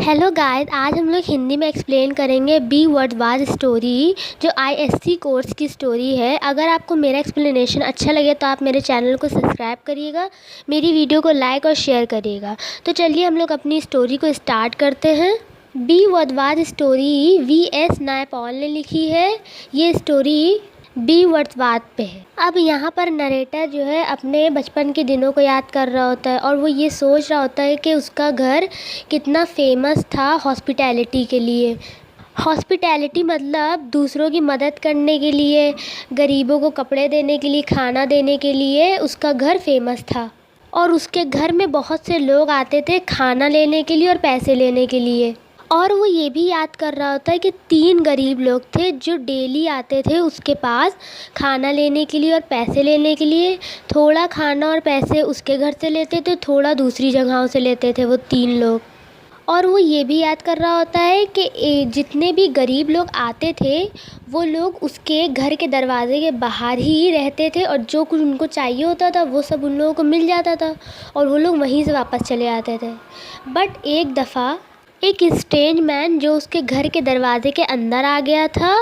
Hello guys, आज हम लोग हिंदी में एक्सप्लेन करेंगे बी वर्ड वाज स्टोरी, जो आईएससी कोर्स की स्टोरी है। अगर आपको मेरा एक्सप्लेनेशन अच्छा लगे तो आप मेरे चैनल को सब्सक्राइब करिएगा, मेरी वीडियो को लाइक और शेयर करिएगा। तो चलिए हम लोग अपनी स्टोरी को स्टार्ट करते हैं। B word was story V S. Naipaul ने लिखी है। ये स्टोरी बी वर्dsworth पे है। अब यहाँ पर नरेटर जो है अपने बचपन के दिनों को याद कर रहा होता है और वो ये सोच रहा होता है कि उसका घर कितना फेमस था हॉस्पिटैलिटी के लिए। हॉस्पिटैलिटी मतलब दूसरों की मदद करने के लिए, गरीबों को कपड़े देने के लिए, खाना देने के लिए उसका घर फेमस था। और उसके घर में बहुत से लोग आते थे खाना लेने के लिए और पैसे लेने के लिए। और वो ये भी याद कर रहा होता है कि 3 गरीब लोग थे जो डेली आते थे उसके पास खाना लेने के लिए और पैसे लेने के लिए। थोड़ा खाना और पैसे उसके घर से लेते थे, थोड़ा दूसरी जगहों से लेते थे वो 3 लोग। और वो ये भी याद कर रहा होता है कि जितने भी गरीब लोग आते थे वो लोग उसके घर के दरवाजे के बाहर ही रहते थे और जो कुछ उनको चाहिए होता था वो सब उन लोगों को मिल जाता था और वो लोग वहीं से वापस चले आते थे। बट एक दफ़ा एक स्ट्रेंज मैन जो उसके घर के दरवाजे के अंदर आ गया था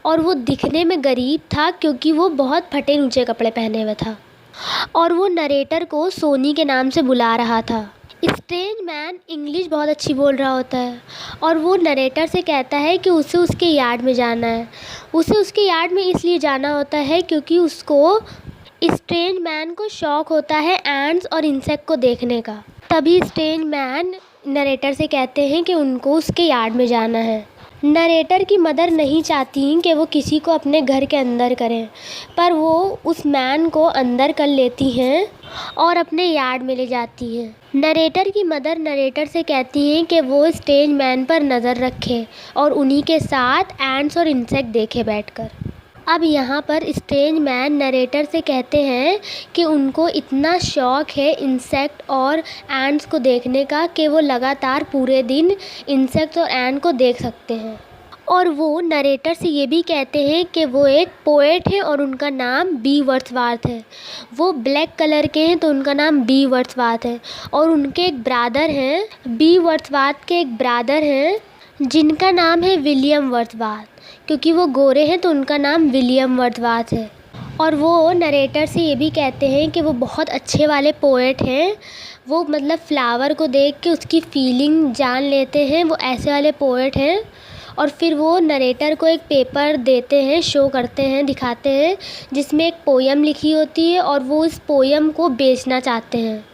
और वो दिखने में गरीब था क्योंकि वो बहुत फटे ऊंचे कपड़े पहने हुए था और वो नरेटर को सोनी के नाम से बुला रहा था। स्ट्रेंज मैन इंग्लिश बहुत अच्छी बोल रहा होता है और वो नरेटर से कहता है कि उसे उसके यार्ड में जाना है। उसे उसके यार्ड में इसलिए जाना होता है क्योंकि उसको स्ट्रेंज मैन को शौक़ होता है एंट्स और इंसेक्ट को देखने का। तभी स्ट्रेंज मैन नरेटर से कहते हैं कि उनको उसके यार्ड में जाना है। नरेटर की मदर नहीं चाहती कि वो किसी को अपने घर के अंदर करें, पर वो उस मैन को अंदर कर लेती हैं और अपने यार्ड में ले जाती हैं। नरेटर की मदर नरेटर से कहती हैं कि वो स्ट्रेंज मैन पर नज़र रखे और उन्हीं के साथ एंट्स और इंसेक्ट देखे बैठकर। अब यहाँ पर स्ट्रेंज मैन नरेटर से कहते हैं कि उनको इतना शौक़ है इंसेक्ट और एंट्स को देखने का कि वो लगातार पूरे दिन इंसेक्ट और एंट को देख सकते हैं। और वो नरेटर से ये भी कहते हैं कि वो एक पोएट है और उनका नाम बी वर्dsworth है। वो ब्लैक कलर के हैं तो उनका नाम बी वर्dsworth है। और उनके एक ब्रादर हैं, बी वर्dsworth के एक ब्रादर हैं जिनका नाम है विलियम वर्dsworth। क्योंकि वो गोरे हैं तो उनका नाम विलियम वर्dsworth है। और वो नरेटर से ये भी कहते हैं कि वो बहुत अच्छे वाले पोएट हैं। वो मतलब फ्लावर को देख के उसकी फीलिंग जान लेते हैं, वो ऐसे वाले पोएट हैं। और फिर वो नरेटर को एक पेपर देते हैं, शो करते हैं, दिखाते हैं जिसमें एक पोयम लिखी होती है और वो इस पोयम को बेचना चाहते हैं।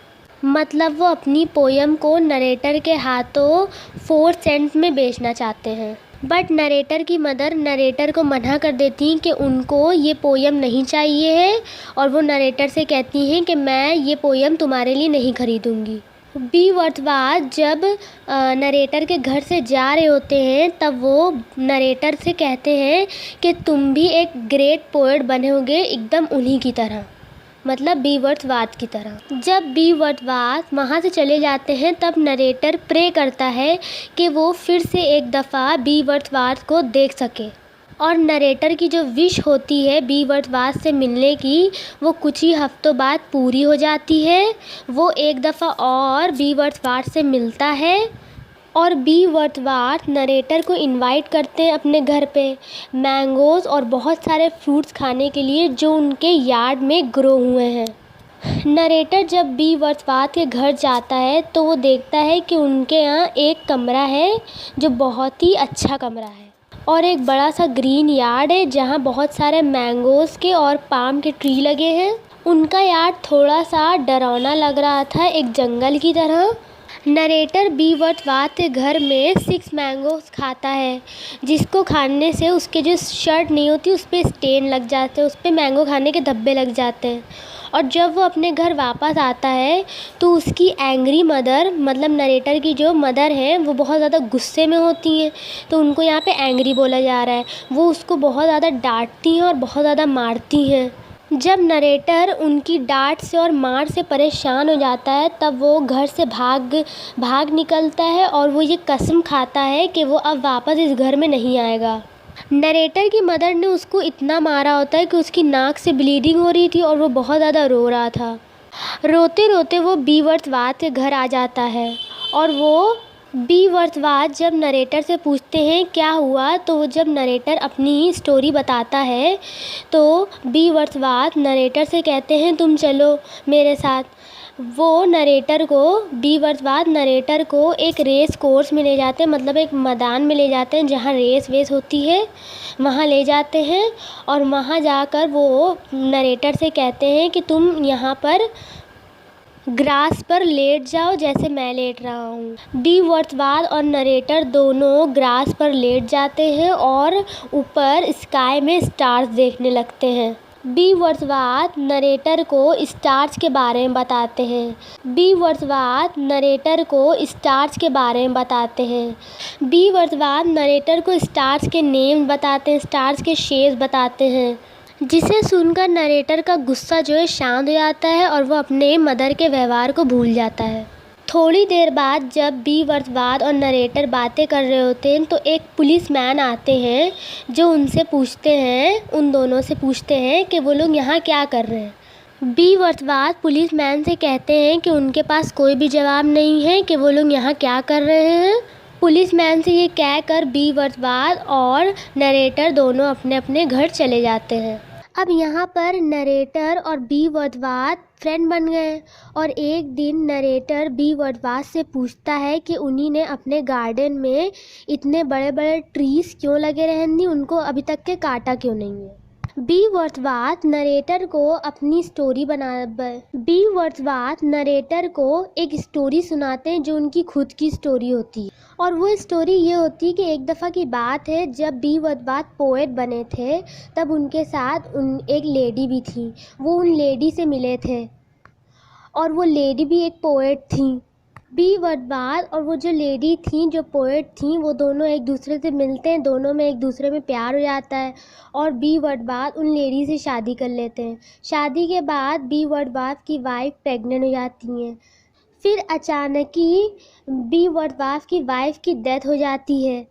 मतलब वो अपनी पोयम को नरेटर के हाथों 4 सेंट में बेचना चाहते हैं। बट नरेटर की मदर नरेटर को मना कर देती हैं कि उनको ये पोयम नहीं चाहिए है और वो नरेटर से कहती हैं कि मैं ये पोयम तुम्हारे लिए नहीं खरीदूँगी। बी वर्dsworth जब नरेटर के घर से जा रहे होते हैं तब वो नरेटर से कहते हैं कि तुम भी एक ग्रेट पोएट बनोगे एकदम उन्हीं की तरह, मतलब बी वर्dsworth की तरह। जब बी वर्dsworth वहाँ से चले जाते हैं तब नरेटर प्रे करता है कि वो फिर से एक दफ़ा बी वर्dsworth को देख सके। और नरेटर की जो विश होती है बी वर्dsworth से मिलने की वो कुछ ही हफ्तों बाद पूरी हो जाती है। वो एक दफ़ा और बी वर्dsworth से मिलता है और बी वर्dsworth नरेटर को इनवाइट करते हैं अपने घर पे मैंगोज़ और बहुत सारे फ्रूट्स खाने के लिए जो उनके यार्ड में ग्रो हुए हैं। नरेटर जब बी वर्dsworth के घर जाता है तो वो देखता है कि उनके यहाँ एक कमरा है जो बहुत ही अच्छा कमरा है और एक बड़ा सा ग्रीन यार्ड है जहाँ बहुत सारे मैंगोज़ के और पाम के ट्री लगे हैं। उनका यार्ड थोड़ा सा डरावना लग रहा था, एक जंगल की तरह। नरेटर बी वर्dsworth के घर में 6 मैंगोज़ खाता है जिसको खाने से उसके जो शर्ट नहीं होती उस पर स्टेन लग जाते हैं, उस पर मैंगो खाने के धब्बे लग जाते हैं। और जब वो अपने घर वापस आता है तो उसकी एंग्री मदर, मतलब नरेटर की जो मदर है वो बहुत ज़्यादा गुस्से में होती हैं, तो उनको यहाँ पे एंग्री बोला जा रहा है। वो उसको बहुत ज़्यादा डांटती हैं और बहुत ज़्यादा मारती हैं। जब नरेटर उनकी डांट से और मार से परेशान हो जाता है तब वो घर से भाग निकलता है और वो ये कसम खाता है कि वो अब वापस इस घर में नहीं आएगा। नरेटर की मदर ने उसको इतना मारा होता है कि उसकी नाक से ब्लीडिंग हो रही थी और वो बहुत ज़्यादा रो रहा था। रोते रोते वो बी वर्dsworth के घर आ जाता है और वो बी वर्थ बाद जब नरेटर से पूछते हैं क्या हुआ, तो वो जब नरेटर अपनी स्टोरी बताता है तो बी वर्थ बाद नरेटर से कहते हैं तुम चलो मेरे साथ। वो नरेटर को बी वर्थ बाद नरेटर को एक रेस कोर्स में ले जाते हैं, मतलब एक मैदान में ले जाते हैं जहाँ रेस वेस होती है, वहाँ ले जाते हैं। और वहाँ जाकर वो नरेटर से कहते हैं कि तुम यहाँ पर ग्रास पर लेट जाओ जैसे मैं लेट रहा हूँ। बी वर्थवाद और नरेटर दोनों ग्रास पर लेट जाते हैं और ऊपर स्काई में स्टार्स देखने लगते हैं। बी वर्थवाद नरेटर को स्टार्स के बारे में बताते हैं। बी वर्थवाद नरेटर को स्टार्स के बारे में बताते हैं। बी वर्थवाद नरेटर को स्टार्स के नेम बताते हैं, स्टार्स के शेप्स बताते हैं, जिसे सुनकर नरेटर का गुस्सा जो है शांत हो जाता है और वो अपने मदर के व्यवहार को भूल जाता है। थोड़ी देर बाद जब बी वर्थवाद और नरेटर बातें कर रहे होते हैं तो एक पुलिसमैन आते हैं जो उनसे पूछते हैं, उन दोनों से पूछते हैं कि वो लोग यहाँ क्या कर रहे हैं। बी वर्थवाद पुलिसमैन से कहते हैं कि उनके पास कोई भी जवाब नहीं है कि वो लोग यहाँ क्या कर रहे हैं। पुलिसमैन से ये कहकर बी वर्थवाद और नरेटर दोनों अपने अपने घर चले जाते हैं। अब यहाँ पर नरेटर और बी वर्थवाद फ्रेंड बन गए और एक दिन नरेटर बी वर्थवाद से पूछता है कि उन्हीं ने अपने गार्डन में इतने बड़े बड़े ट्रीज क्यों लगे रहने, उनको अभी तक के काटा क्यों नहीं है। बी वर्थवाद नरेटर को अपनी स्टोरी बी वर्थवाद नरेटर को एक स्टोरी सुनाते हैं जो उनकी खुद की स्टोरी होती है। और वो स्टोरी ये होती है कि एक दफ़ा की बात है जब बी वर्थवाद पोएट बने थे, तब उनके साथ एक लेडी भी थी। वो उन लेडी से मिले थे और वो लेडी भी एक पोएट थी। बी वर्थवाद और वो जो लेडी थी, जो पोएट थी, वो दोनों एक दूसरे से मिलते हैं, दोनों में एक दूसरे में प्यार हो जाता है और बी वर्थवाद उन लेडी से शादी कर लेते हैं। शादी के बाद बी वर्थवाद की वाइफ प्रेग्नेंट हो जाती हैं। फिर अचानक ही बी वर्थवाद की वाइफ की डेथ हो जाती है,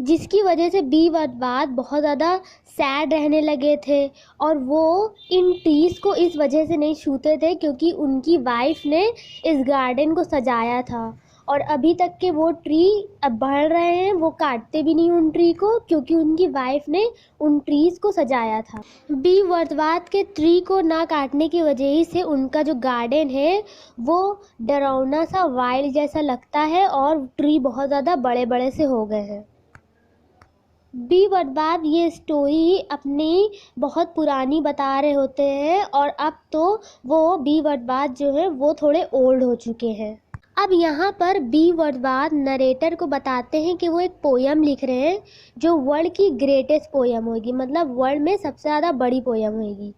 जिसकी वजह से बी वर्थवाद बहुत ज़्यादा सैड रहने लगे थे और वो इन ट्रीज़ को इस वजह से नहीं छूते थे क्योंकि उनकी वाइफ ने इस गार्डन को सजाया था। और अभी तक के वो ट्री अब बढ़ रहे हैं, वो काटते भी नहीं उन ट्री को क्योंकि उनकी वाइफ ने उन ट्रीज़ को सजाया था। बी वर्थवाद के ट्री को ना काटने की वजह से उनका जो गार्डन है वो डरावना सा वाइल्ड जैसा लगता है और ट्री बहुत ज़्यादा बड़े बड़े से हो गए हैं। बी वर्थवाद ये स्टोरी अपनी बहुत पुरानी बता रहे होते हैं और अब तो वो बी वर्थवाद जो है वो थोड़े ओल्ड हो चुके हैं। अब यहाँ पर बी वर्थवाद नरेटर को बताते हैं कि वो एक पोयम लिख रहे हैं जो वर्ल्ड की ग्रेटेस्ट पोयम होगी, मतलब वर्ल्ड में सबसे ज़्यादा बड़ी पोयम होगी।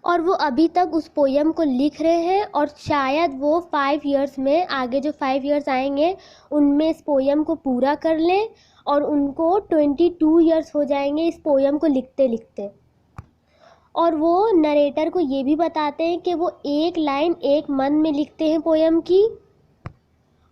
और वो अभी तक उस पोयम को लिख रहे हैं और शायद वो 5 इयर्स में, आगे जो 5 इयर्स आएंगे उनमें इस पोयम को पूरा कर लें और उनको 22 इयर्स हो जाएंगे इस पोयम को लिखते लिखते। और वो नरेटर को ये भी बताते हैं कि वो एक लाइन एक मंथ में लिखते हैं पोयम की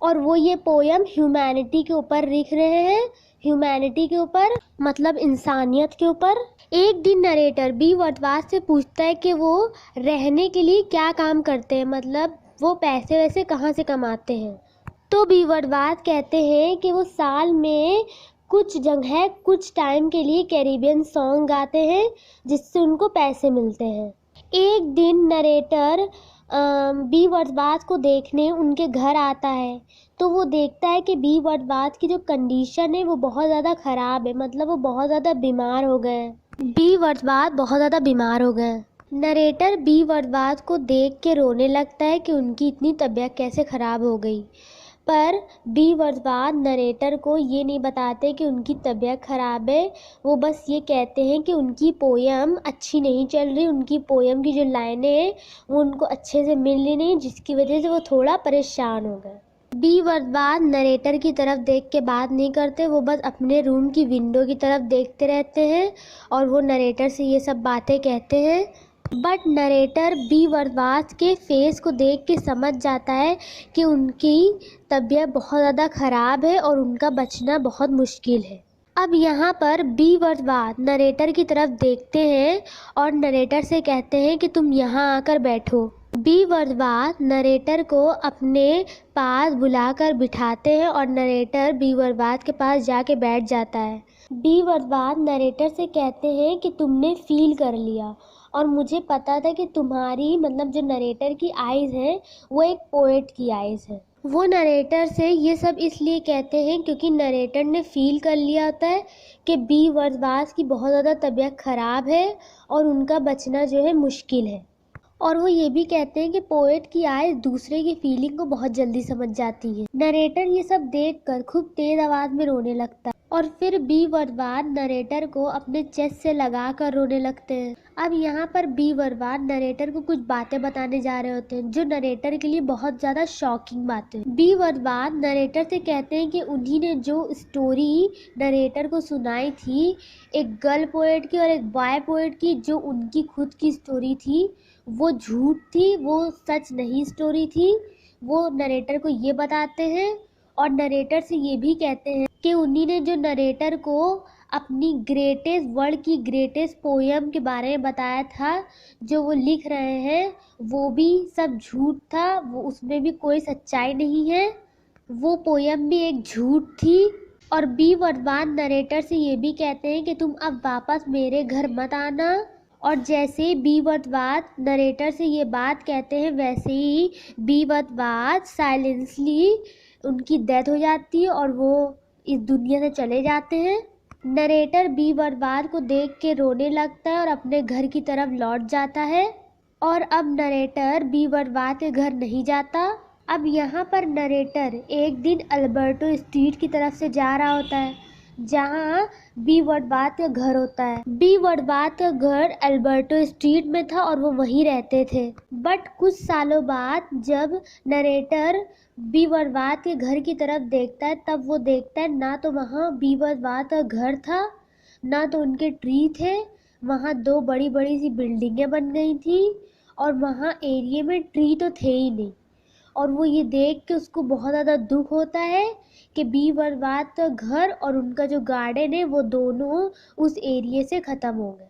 और वो ये पोयम ह्यूमैनिटी के ऊपर लिख रहे हैं। ह्यूमैनिटी के ऊपर मतलब इंसानियत के ऊपर। एक दिन नरेटर बी वर्थवाद से पूछता है कि वो रहने के लिए क्या काम करते हैं, मतलब वो पैसे वैसे कहाँ से कमाते हैं। तो बी वर्थवाद कहते हैं कि वो साल में कुछ जगह कुछ टाइम के लिए कैरिबियन सॉन्ग गाते हैं जिससे उनको पैसे मिलते हैं। एक दिन नरेटर बी वर्थवाद को देखने उनके घर आता है तो वो देखता है कि बी वर्थवाद की जो कंडीशन है वो बहुत ज़्यादा ख़राब है, मतलब वो बहुत ज़्यादा बीमार हो गए हैं। बी वर्थवाद बहुत ज़्यादा बीमार हो गए। नरेटर बी वर्थवाद को देख के रोने लगता है कि उनकी इतनी तबीयत कैसे ख़राब हो गई, पर बी वर्थवाद नरेटर को ये नहीं बताते कि उनकी तबीयत ख़राब है। वो बस ये कहते हैं कि उनकी पोयम अच्छी नहीं चल रही, उनकी पोयम की जो लाइनें हैं वो उनको अच्छे से मिल रही नहीं, जिसकी वजह से वो थोड़ा परेशान हो गए। बी वर्थवाद नरेटर की तरफ देख के बात नहीं करते, वो बस अपने रूम की विंडो की तरफ देखते रहते हैं और वो नरेटर से ये सब बातें कहते हैं। बट नरेटर बी वर्थवाद के फेस को देख के समझ जाता है कि उनकी तबीयत बहुत ज़्यादा ख़राब है और उनका बचना बहुत मुश्किल है। अब यहाँ पर बी वर्थवाद नरेटर की तरफ देखते हैं और नरेटर से कहते हैं कि तुम यहाँ आकर बैठो। बी वर्दवाद नरेटर को अपने पास बुलाकर बिठाते हैं और नरेटर बी वर्दवाद के पास जाके बैठ जाता है। बी वर्दवाद नरेटर से कहते हैं कि तुमने फील कर लिया और मुझे पता था कि तुम्हारी मतलब जो नरेटर की आइज़ है वो एक पोएट की आइज़ है। वो नरेटर से ये सब इसलिए कहते हैं क्योंकि नरेटर ने फील कर लिया होता है कि बी वर्दवाद की बहुत ज़्यादा तबीयत ख़राब है और उनका बचना जो है मुश्किल है। और वो ये भी कहते हैं कि पोएट की आइज़ दूसरे की फीलिंग को बहुत जल्दी समझ जाती है। नरेटर ये सब देखकर खूब तेज आवाज़ में रोने लगता है और फिर बी वर्दवाद नरेटर को अपने चेस्ट से लगा कर रोने लगते हैं। अब यहाँ पर बी वर्दवाद नरेटर को कुछ बातें बताने जा रहे होते हैं जो नरेटर के लिए बहुत ज़्यादा शॉकिंग बातें। बी वर्दवाद नरेटर से कहते हैं कि उन्हीं ने जो स्टोरी नरेटर को सुनाई थी, एक गर्ल पोएट की और एक बॉय पोएट की, जो उनकी खुद की स्टोरी थी वो झूठ थी, वो सच नहीं स्टोरी थी। वो नरेटर को ये बताते हैं और नरेटर से ये भी कहते हैं कि उन्हीं ने जो नरेटर को अपनी वर्ल्ड की ग्रेटेस्ट पोएम के बारे में बताया था, जो वो लिख रहे हैं वो भी सब झूठ था, वो उसमें भी कोई सच्चाई नहीं है, वो पोएम भी एक झूठ थी। और बी वर्दवाद नरेटर से ये भी कहते हैं कि तुम अब वापस मेरे घर मत आना। और जैसे बी वर्दवाद नरेटर से ये बात कहते हैं वैसे ही बी वर्दवाद साइलेंसली उनकी डेथ हो जाती है और वो इस दुनिया से चले जाते हैं। नरेटर बी वर्दवाद को देख के रोने लगता है और अपने घर की तरफ लौट जाता है। और अब नरेटर बी वर्दवाद के घर नहीं जाता। अब यहाँ पर नरेटर एक दिन अल्बर्टो स्ट्रीट की तरफ से जा रहा होता है जहाँ बी वर्दवाद का घर होता है। बी वर्दवाद का घर अल्बर्टो स्ट्रीट में था और वो वहीं रहते थे। बट कुछ सालों बाद जब नरेटर बी वर्दवाद के घर की तरफ देखता है तब वो देखता है ना तो वहाँ बी वर्दवाद का घर था, ना तो उनके ट्री थे। वहाँ दो बड़ी बड़ी सी बिल्डिंगें बन गई थी और वहाँ एरिया में ट्री तो थे ही नहीं। और वो ये देख के उसको बहुत ज़्यादा दुख होता है कि बी वर्दवाद का घर और उनका जो गार्डन है वो दोनों उस एरिया से ख़त्म हो गए।